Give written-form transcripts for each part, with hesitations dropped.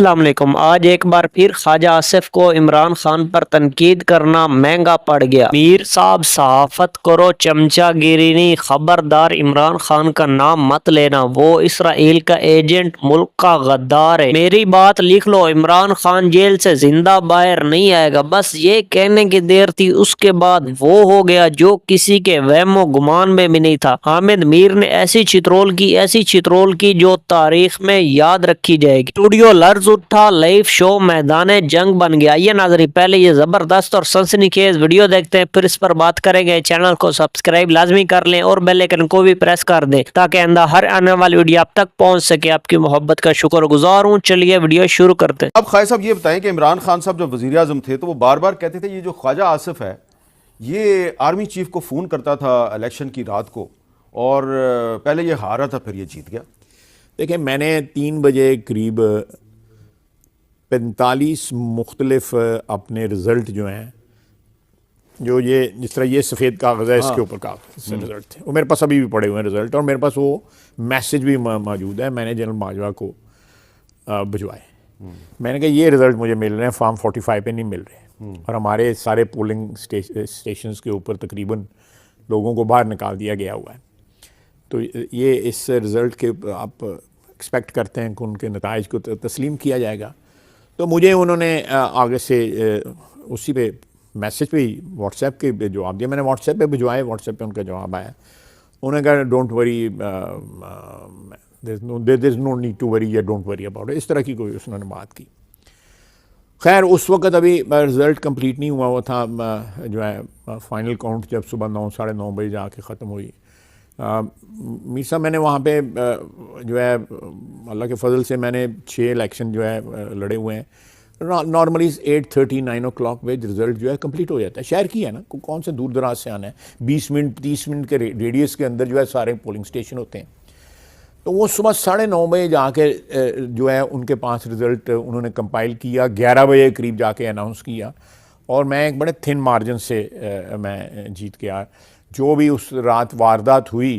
अस्सलाम वालेकुम। आज एक बार फिर ख्वाजा आसिफ को इमरान खान पर तनकीद करना महंगा पड़ गया। मीर साहब सहाफत करो, चमचागिरी नहीं, खबरदार इमरान खान का नाम मत लेना, वो इसराइल का एजेंट, मुल्क का गद्दार है। मेरी बात लिख लो, इमरान खान जेल से जिंदा बाहर नहीं आएगा। बस ये कहने की देर थी, उसके बाद वो हो गया जो किसी के वहमो गुमान में भी नहीं था। हामिद मीर ने ऐसी चित्रोल की जो तारीख में याद रखी जाएगी। स्टूडियो लर्ज उठा, लाइव शो मैदान जंग बन गया। ये नाज़रीन, पहले ये जबरदस्त और सनसनीखेज वीडियो देखते हैं, फिर इस पर बात करेंगे। चैनल को सब्सक्राइब लाजमी कर लें और बेल आइकन को भी प्रेस कर दें ताकि आइंदा हर आने वाली वीडियो आप तक पहुंच सके। आपकी मोहब्बत का शुक्रगुजार हूँ। चलिए वीडियो शुरू करते हैं। अब ख्वाजा साहब ये बताएं कि इमरान खान साहब जब वज़ीर आज़म थे तो वो बार बार कहते थे ये जो ख्वाजा आसिफ है ये आर्मी चीफ को फ़ोन करता था इलेक्शन की रात को, और पहले ये हारा था फिर ये जीत गया। देखिए, मैंने 3 बजे करीब 45 मुख्तलिफ अपने रिज़ल्ट जो हैं, जो ये जिस तरह ये सफ़ेद कागज़ है, इसके ऊपर कागज़ रिज़ल्ट थे, वो मेरे पास अभी भी पड़े हुए हैं रिज़ल्ट, और मेरे पास वो मैसेज भी मौजूद है। मैंने जनरल बाजवा को भिजवाए। मैंने कहा ये रिज़ल्ट मुझे मिल रहे हैं, फॉर्म 45 पे नहीं मिल रहे, और हमारे सारे पोलिंग स्टेशंस के ऊपर तकरीबन लोगों को बाहर निकाल दिया गया हुआ है। तो ये इस रिज़ल्ट के आप एक्सपेक्ट करते हैं कि उनके नताइज को तस्लीम किया जाएगा। तो मुझे उन्होंने आगे से उसी पे मैसेज पे ही व्हाट्सएप के जवाब दिया। मैंने व्हाट्सएप पे भिजवाए, व्हाट्सएप पे उनका जवाब आया। उन्होंने कहा don't worry, there is no need to worry या डोंट वरी अबाउट इट, इस तरह की कोई उन्होंने बात की। खैर, उस वक्त अभी रिज़ल्ट कंप्लीट नहीं हुआ था, जो है फाइनल काउंट जब सुबह 9 साढ़े 9 बजे जाके ख़त्म हुई। मीर साहब, मैंने वहाँ पे जो है अल्लाह के फजल से मैंने 6 इलेक्शन जो है लड़े हुए हैं। नॉर्मली 8:30 9 o'clock पे रिज़ल्ट जो है कंप्लीट हो जाता है। शहर की है ना, कौन से दूर दराज से आना है, 20 मिनट 30 मिनट के रेडियस के अंदर जो है सारे पोलिंग स्टेशन होते हैं। तो वो सुबह 9:30 बजे जाके जो है उनके पास रिज़ल्ट उन्होंने कंपाइल किया, 11 बजे करीब जाके अनाउंस किया, और मैं एक बड़े थिन मार्जिन से मैं जीत गया। जो भी उस रात वारदात हुई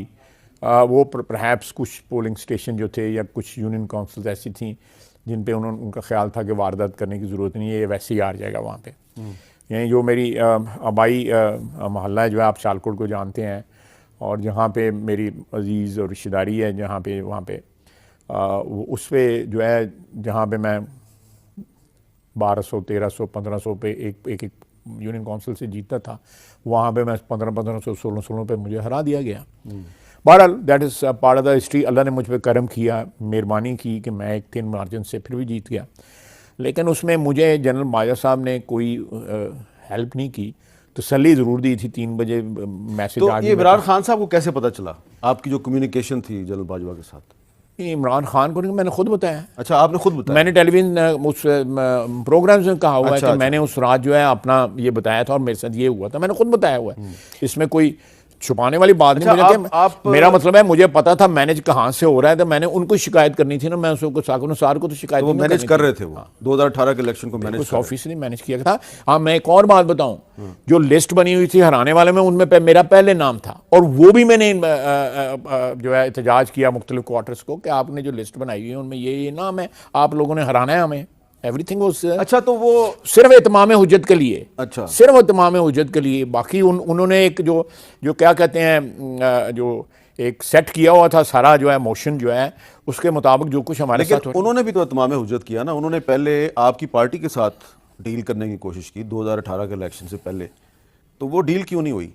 वो परहैप्स कुछ पोलिंग स्टेशन जो थे या कुछ यूनियन काउंसिल्स ऐसी थी जिन पे उनका ख्याल था कि वारदात करने की ज़रूरत नहीं है, ये वैसे ही हार जाएगा वहाँ पे। यहीं जो मेरी आबाई मोहल्ला है, जो है आप शालकोट को जानते हैं, और जहाँ पे मेरी अजीज़ और रिश्तेदारी है, जहाँ पे वहाँ पे उस पर जो है जहाँ पे मैं 1200 1300 1500 पे एक यूनियन काउंसिल से जीतता था, वहाँ पे मैं 1500 1600 पे मुझे हरा दिया गया। बहरहाल that is part of the history. Allah ने मुझ पर करम किया, मेहरबानी की कि मैं एक थिन मार्जिन से फिर भी जीत गया। लेकिन उसमें मुझे जनरल बाजवा साहब ने कोई हेल्प नहीं की, तसल्ली ज़रूर दी थी। 3 बजे मैसेज तो ये इमरान खान साहब को कैसे पता चला आपकी जो कम्युनिकेशन थी जनरल बाजवा के साथ? इमरान खान को नहीं, मैंने खुद बताया। अच्छा, आपने खुद बताया? मैंने टेलीविजन उस प्रोग्राम्स में कहा हुआ है कि मैंने उस रात जो है अपना ये बताया था और मेरे साथ ये हुआ था, मैंने खुद बताया हुआ है। इसमें कोई छुपाने वाली बात नहीं। मुझे मेरा मतलब है, मुझे पता था मैनेज कहाँ से हो रहा है, तो मैंने उनको शिकायत करनी थी ना। मैं उसको सार को तो शिकायत तो मैनेज कर रहे थे वो 2018 के इलेक्शन को मैनेज ऑफिसली मैनेज किया था। हाँ, मैं एक और बात बताऊं, जो लिस्ट बनी हुई थी हराने वाले में, उनमें मेरा पहले नाम था, और वो भी मैंने जो है एहतजाज किया मुख्तलिफ क्वार्टर्स को कि आपने जो लिस्ट बनाई हुई है उनमें ये नाम है, आप लोगों ने हराना है हमें। एवरीथिंग वाज अच्छा, तो वो सिर्फ इत्माम हुज्जत के लिए। अच्छा, सिर्फ इत्माम हुज्जत के लिए। बाकी उन्होंने एक जो क्या कहते हैं, जो एक सेट किया हुआ था सारा जो है मोशन जो है, उसके मुताबिक जो कुछ हमारे साथ उन्होंने भी तो इत्माम हुज्जत किया ना। उन्होंने पहले आपकी पार्टी के साथ डील करने की कोशिश की 2018 के इलेक्शन से पहले, तो वो डील क्यों नहीं हुई?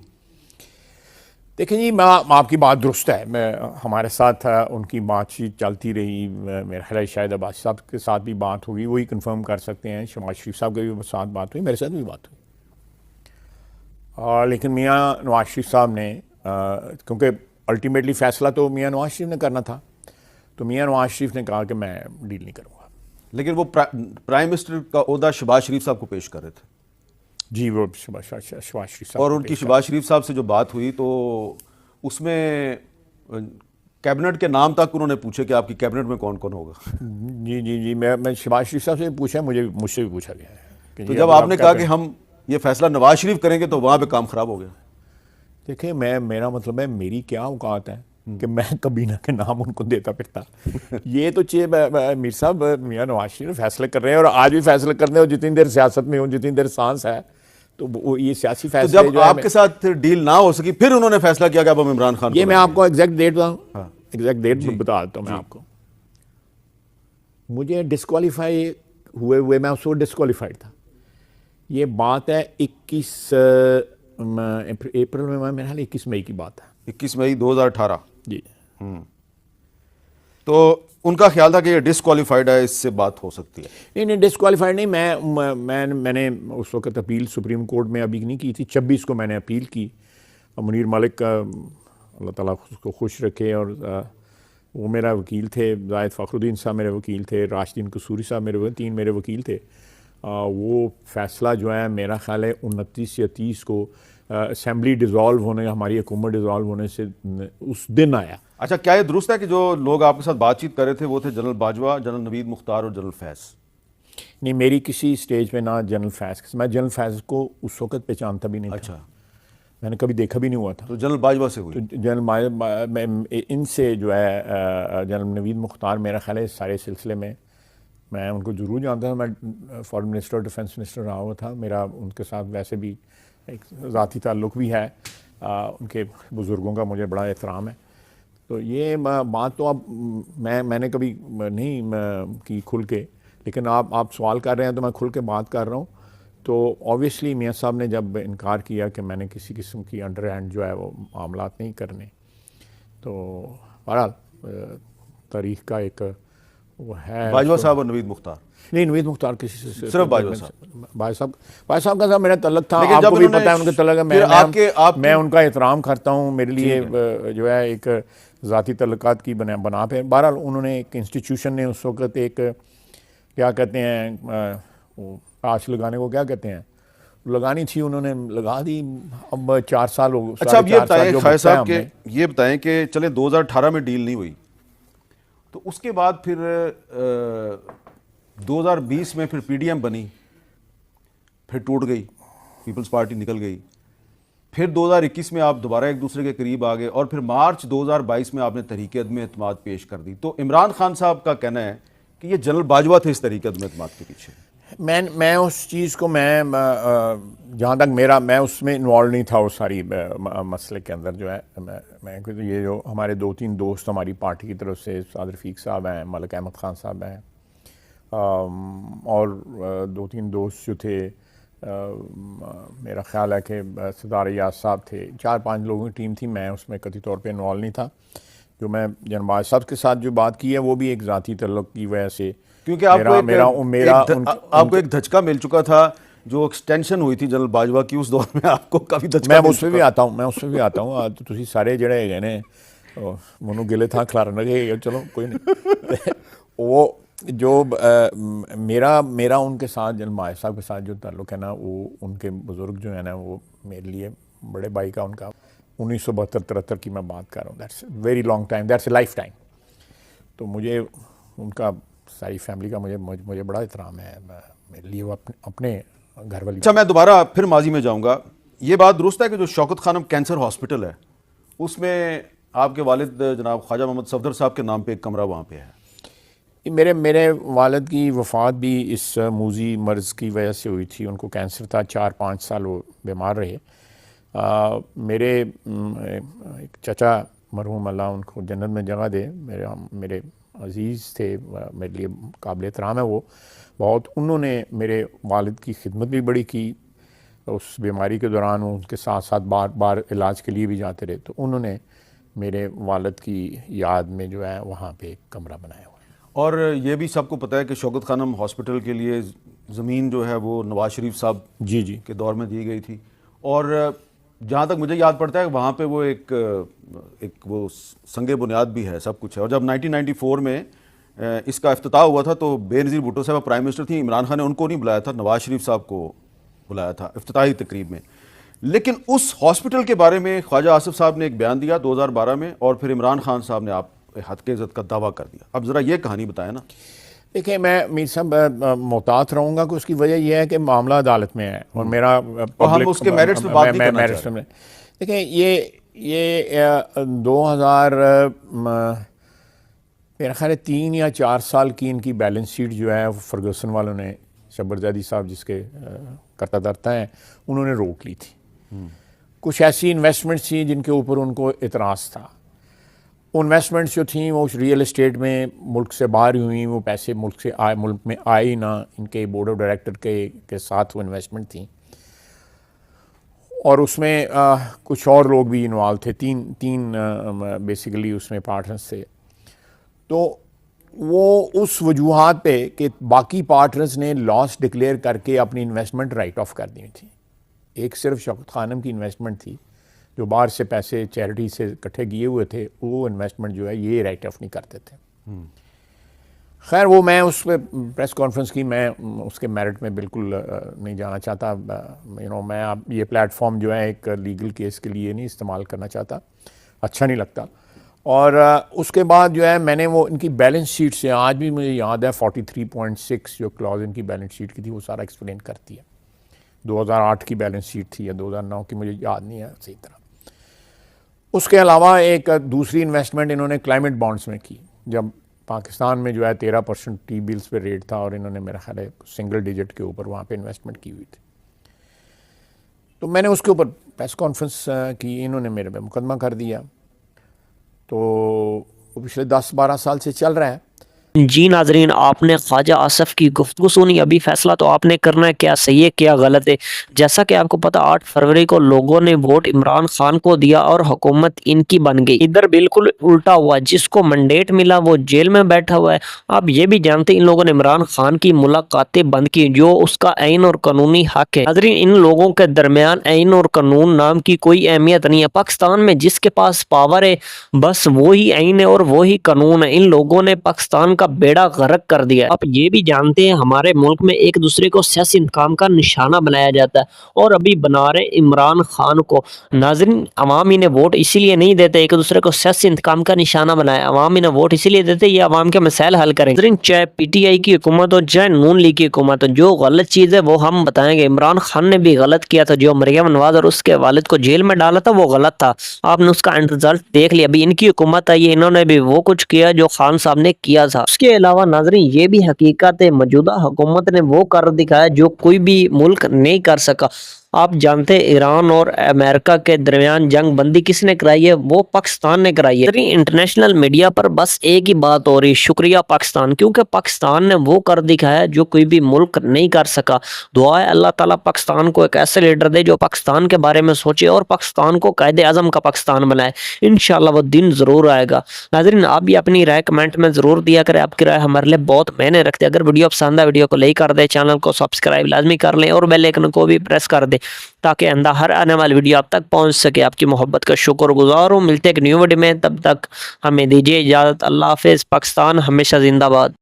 देखिए जी, मैं आपकी बात दुरुस्त है। मैं हमारे साथ उनकी बातचीत चलती रही। मेरा ख्याल शायद अब्बासी साहब के साथ भी बात होगी, वही कंफर्म कर सकते हैं। शहबाज शरीफ साहब के भी साथ बात हुई, मेरे साथ भी बात हुई। लेकिन मियाँ नवाज शरीफ साहब ने, क्योंकि अल्टीमेटली फ़ैसला तो मियाँ नवाज शरीफ ने करना था, तो मियाँ नवाज शरीफ ने कहा कि मैं डील नहीं करूँगा। लेकिन वो प्राइम मिनिस्टर का ओहदा शहबाज शरीफ साहब को पेश कर रहे थे। जी, वो शहबाज शरीफ साहब, और उनकी शहबाज शरीफ साहब से जो बात हुई तो उसमें कैबिनेट के नाम तक उन्होंने पूछे कि आपकी कैबिनेट में कौन कौन होगा। जी, मैं शहबाज शरीफ साहब से पूछा, मुझसे भी पूछा गया है। तो जब आपने कहा कि हम ये फैसला नवाज शरीफ करेंगे तो वहाँ पे काम खराब हो गया। देखिए, मेरा मतलब है, मेरी क्या औकात है कि मैं कबीना के नाम उनको देता फिरता। ये तो मीर साहब मियां नवाज शरीफ फैसले कर रहे हैं और आज भी फैसले कर रहे हो। जितनी देर सियासत में हो, जितनी देर सांस है, तो वो ये सियासी तो फैसले जब जो है आपके साथ डील ना हो सकी फिर उन्होंने फैसला किया कि अब हम इमरान खान ये को मैं लगाएंगे। आपको एग्जैक्ट डेट बताऊं, हाँ। एग्जैक्ट डेट बता देता हूँ मैं आपको। मुझे डिस्क्वालीफाई हुए हुए मैं उस वक्त डिस्क्वालीफाइड था। ये बात है 21 अप्रैल में, मेरे ख्याल 21 मई की बात है। 21 मई 2018। जी। तो उनका ख्याल था कि ये डिसक्वालीफाइड है, इससे बात हो सकती है। नहीं डिस्क्वालीफाइड नहीं, मैंने उस वक्त अपील सुप्रीम कोर्ट में अभी नहीं की थी। 26 को मैंने अपील की। मुनीर मालिक का अल्लाह ताला उसको खुश रखे, और वो मेरा वकील थे। जायद फ़खरुद्दीन साहब मेरे वकील थे। राशिदीन कसूरी साहब मेरे 3 मेरे वकील थे। वो फ़ैसला जो है मेरा ख्याल है 29 या 30 को असम्बली डिज़ोल्व होने, हमारी हुकूमत डिज़ोल्व होने से उस दिन आया। अच्छा, क्या ये दुरुस्त है कि जो लोग आपके साथ बातचीत कर रहे थे वो थे जनरल बाजवा, जनरल नवीद मुख्तार और जनरल फैज़? नहीं, मेरी किसी स्टेज पे ना जनरल फैज़, मैं जनरल फैज़ को उस वक्त पहचानता भी नहीं अच्छा। था, मैंने कभी देखा भी नहीं हुआ था। तो जनरल बाजवा से हुई? तो जनरल इनसे जो है जनरल नवीद मुख्तार, मेरा ख्याल है इस सारे सिलसिले में मैं उनको ज़रूर जानता था। मैं फॉरेन मिनिस्टर, डिफेंस मिनिस्टर रहा हुआ था। मेरा उनके साथ वैसे भी एक ज़ाती ताल्लुक़ भी है। उनके बुज़ुर्गों का मुझे बड़ा एहतराम है। तो ये बात तो अब मैंने कभी नहीं की खुल के, लेकिन आप सवाल कर रहे हैं तो मैं खुल के बात कर रहा हूँ। तो ऑब्वियसली मियाँ साहब ने जब इनकार किया कि मैंने किसी किस्म की अंडर हैंड जो है वो मामलात नहीं करने, तो बहरहाल तारीख का एक वो है। बाजवा साहब और नवीद मुख्तार? नहीं, नवीद मुख्तार किसी से, सिर्फ बाजवा साहब। भाई साहब का साथ मेरा तल्लक था। लेकिन आपको जब भी उन्होंने पता है उनके तल्लक है। मैं उनका एहतराम करता हूँ। मेरे लिए जो है एक ज़ाती तल्लुकात की बना पे, बहरहाल उन्होंने एक इंस्टीट्यूशन ने उस वक्त एक क्या कहते हैं वो आँच लगाने को क्या कहते हैं, लगानी थी, उन्होंने लगा दी। अब 4 साल हो गए। अच्छा, अब ये बताएं खाय साहब के, ये बताएं कि चले 2018 में डील नहीं हुई, तो उसके बाद फिर 2020 में फिर पीडीएम बनी, फिर टूट गई, पीपल्स पार्टी निकल गई। फिर 2021 में आप दोबारा एक दूसरे के करीब आ गए, और फिर मार्च 2022 में आपने तहरीक अदम एतमाद पेश कर दी। तो इमरान खान साहब का कहना है कि ये जनरल बाजवा थे इस तहरीक अदम एतमाद के पीछे। मैं उस चीज़ को जहाँ तक मैं उसमें इन्वॉल्व नहीं था उस सारी मसले के अंदर जो है। मैं ये जो हमारे 2-3 दोस्त हमारी पार्टी की तरफ से, साद रफ़ीक साहब हैं, मलिक अहमद ख़ान साहब हैं, और 2-3 दोस्त जो थे, मेरा ख़्याल है कि सरदार याद साहब थे, 4-5 लोगों की टीम थी। मैं उसमें कतई तौर पे इन्वॉल्व नहीं था। जो मैं जनबाज साहब के साथ जो बात की है वो भी एक ज़ाती तल्लुक़ की वजह से, क्योंकि आपको एक धचका मिल चुका था, जो एक्सटेंशन हुई थी जनरल बाजवा की, उस दौर में आपको काफ़ी धचका। मैं उसमें भी आता हूँ। तो तुसी सारे जड़े है ने मनु गिले था खिलारन लगे, चलो कोई नहीं। वो जो मेरा उनके साथ जनरल साहब के साथ जो ताल्लुक़ है ना, वो उनके बुज़ुर्ग जो है ना, वो मेरे लिए बड़े भाई का उनका 1972-73 की मैं बात कर रहा हूँ। That's very long time, that's a life time. तो मुझे उनका सारी फैमिली का मुझे बड़ा एहतराम है। मेरे लिए वो अपने घर वाली। अच्छा, मैं दोबारा फिर माजी में जाऊंगा। ये बात दुरुस्त है कि जो शौकत खानम कैंसर हॉस्पिटल है उसमें आपके वालिद जनाब ख्वाजा मोहम्मद सफदर साहब के नाम पे एक कमरा वहाँ पे है? मेरे वालिद की वफ़ात भी इस मूजी मर्ज़ की वजह से हुई थी। उनको कैंसर था, 4-5 साल वो बीमार रहे। मेरे एक चचा मरहूम अल्लाह उनको जन्नत में जगह दे, मेरे अज़ीज़ थे, मेरे लिए काबिल एहतराम है वो बहुत। उन्होंने मेरे वालिद की खिदमत भी बड़ी की। उस बीमारी के दौरान वो उनके साथ साथ बार बार इलाज के लिए भी जाते रहे। तो उन्होंने मेरे वालिद की याद में जो है वहाँ पे एक कमरा बनाया हुआ है। और ये भी सबको पता है कि शौकत खानम हॉस्पिटल के लिए ज़मीन जो है वो नवाज शरीफ साहब जी के दौर में दी गई थी। और जहाँ तक मुझे याद पड़ता है वहाँ पे वो एक वो संगे बुनियाद भी है, सब कुछ है। और जब 1994 में इसका इफ्तिताह हुआ था तो बेनज़ीर भुट्टो साहब प्राइम मिनिस्टर थी, इमरान खान ने उनको नहीं बुलाया था, नवाज शरीफ साहब को बुलाया था इफ्तिताही तकरीब में। लेकिन उस हॉस्पिटल के बारे में ख्वाजा आसिफ साहब ने एक बयान दिया 2012 में, और फिर इमरान खान साहब ने आप हद के इज़्ज़त का दावा कर दिया। अब ज़रा ये कहानी बताएं ना। देखिए, मैं मीर साहब मोहतात रहूँगा कि उसकी वजह यह है कि मामला अदालत में है और मेरा हम उसके मेरिट्स पे बात नहीं करना चाह रहे। देखिए, ये 2000 मेरा ख्याल है 3 या 4 साल की इनकी बैलेंस शीट जो है वो फर्गूसन वालों ने, शब्बरजादी साहब जिसके करता धरता हैं, उन्होंने रोक ली थी। कुछ ऐसी इन्वेस्टमेंट्स थी जिनके ऊपर उनको इतराज़ था। वो इन्वेस्टमेंट्स जो थी वो रियल एस्टेट में मुल्क से बाहर ही हुई, वो पैसे मुल्क में आए ही ना, इनके बोर्ड ऑफ डायरेक्टर के साथ वो इन्वेस्टमेंट थी। और उसमें कुछ और लोग भी इन्वॉल्व थे, तीन बेसिकली उसमें पार्टनर्स थे। तो वो उस वजूहात पे कि बाकी पार्टनर्स ने लॉस डिक्लेयर करके अपनी इन्वेस्टमेंट राइट ऑफ कर दी थी। एक सिर्फ शौकत खानम की इन्वेस्टमेंट थी जो बाहर से पैसे चैरिटी से इकट्ठे किए हुए थे, वो इन्वेस्टमेंट जो है ये राइट ऑफ नहीं करते थे। खैर वो मैं उस पर प्रेस कॉन्फ्रेंस की, मैं उसके मेरिट में बिल्कुल नहीं जाना चाहता। मैं अब ये प्लेटफॉर्म जो है एक लीगल केस के लिए नहीं इस्तेमाल करना चाहता, अच्छा नहीं लगता। और उसके बाद जो है मैंने वो इनकी बैलेंस शीट से, आज भी मुझे याद है 43.6 जो क्लॉज इनकी बैलेंस शीट की थी वो सारा एक्सप्लेन करती है। 2008 की बैलेंस शीट थी या 2009 की, मुझे याद नहीं है सही तरह। उसके अलावा एक दूसरी इन्वेस्टमेंट इन्होंने क्लाइमेट बॉन्ड्स में की, जब पाकिस्तान में जो है 13% टी बिल्स पे रेट था और इन्होंने मेरा ख्याल है सिंगल डिजिट के ऊपर वहाँ पे इन्वेस्टमेंट की हुई थी। तो मैंने उसके ऊपर प्रेस कॉन्फ्रेंस की, इन्होंने मेरे पे मुकदमा कर दिया। तो वो पिछले 10-12 साल से चल रहा है। जी नाजरीन, आपने ख्वाजा आसिफ की गुफ्तगू सुनी। अभी फैसला तो आपने करना है, क्या सही है क्या गलत है। जैसा कि आपको पता 8 फरवरी को लोगों ने वोट इमरान खान को दिया और हुकूमत इनकी बन गई। इधर बिल्कुल उल्टा हुआ, जिसको मैंडेट मिला वो जेल में बैठा हुआ है। आप ये भी जानते इन लोगों ने इमरान खान की मुलाकातें बंद की, जो उसका ऐन और कानूनी हक है। नाजरीन, इन लोगों के दरमियान ऐन और कानून नाम की कोई अहमियत नहीं है। पाकिस्तान में जिसके पास पावर है बस वो ही ऐन है और वो ही कानून है। इन लोगों ने पाकिस्तान का बेड़ा गर्क कर दिया। आप ये भी जानते हैं हमारे मुल्क में एक दूसरे को सियासी इंतकाम का निशाना बनाया जाता है और अभी बना रहे इमरान खान को। नाज़रीन, अवाम इन्हें वोट इसीलिए नहीं देते एक दूसरे को सियासी इंतकाम का निशाना बनाए, अवाम इन्हें वोट इसीलिए देते ये अवाम के मसाइल हल करें। नाज़रीन, चाहे PTI की हुकूमत हो चाहे नून लीग की हुकूमत हो, जो गलत चीज़ है वो हम बताएंगे। इमरान खान ने भी गलत किया था, जो मरियम नवाज और उसके वालिद को जेल में डाला था वो गलत था। आपने उसका एंड रिजल्ट देख लिया। अभी इनकी हुकूमत आई है, इन्होंने भी वो कुछ किया जो खान साहब ने किया था। उसके अलावा नाज़रीन ये भी हकीकत है, मौजूदा हुकूमत ने वो कर दिखाया जो कोई भी मुल्क नहीं कर सका। आप जानते हैं ईरान और अमेरिका के दरमियान जंग बंदी किसने कराई है? वो पाकिस्तान ने कराई है। इंटरनेशनल मीडिया पर बस एक ही बात हो रही है, शुक्रिया पाकिस्तान, क्योंकि पाकिस्तान ने वो कर दिखाया जो कोई भी मुल्क नहीं कर सका। दुआ है अल्लाह ताला पाकिस्तान को एक ऐसे लीडर दे जो पाकिस्तान के बारे में सोचे और पाकिस्तान को कायदे आज़म का पाकिस्तान बनाए। इंशाल्लाह वो दिन ज़रूर आएगा। नाज़रीन, आप भी अपनी राय कमेंट में ज़रूर दिया करें, आपकी राय हमारे लिए बहुत मायने रखती है। अगर वीडियो पसंद है वीडियो को लाइक कर दे, चैनल को सब्सक्राइब लाजमी कर लें और बेल आइकन को भी प्रेस कर दे ताकि आइंदा हर आने वाली वीडियो आप तक पहुंच सके। आपकी मोहब्बत का शुक्रगुजार हूँ। मिलते एक न्यू वीडियो में, तब तक हमें दीजिए इजाज़त। अल्लाह हाफिज़। पाकिस्तान हमेशा जिंदाबाद।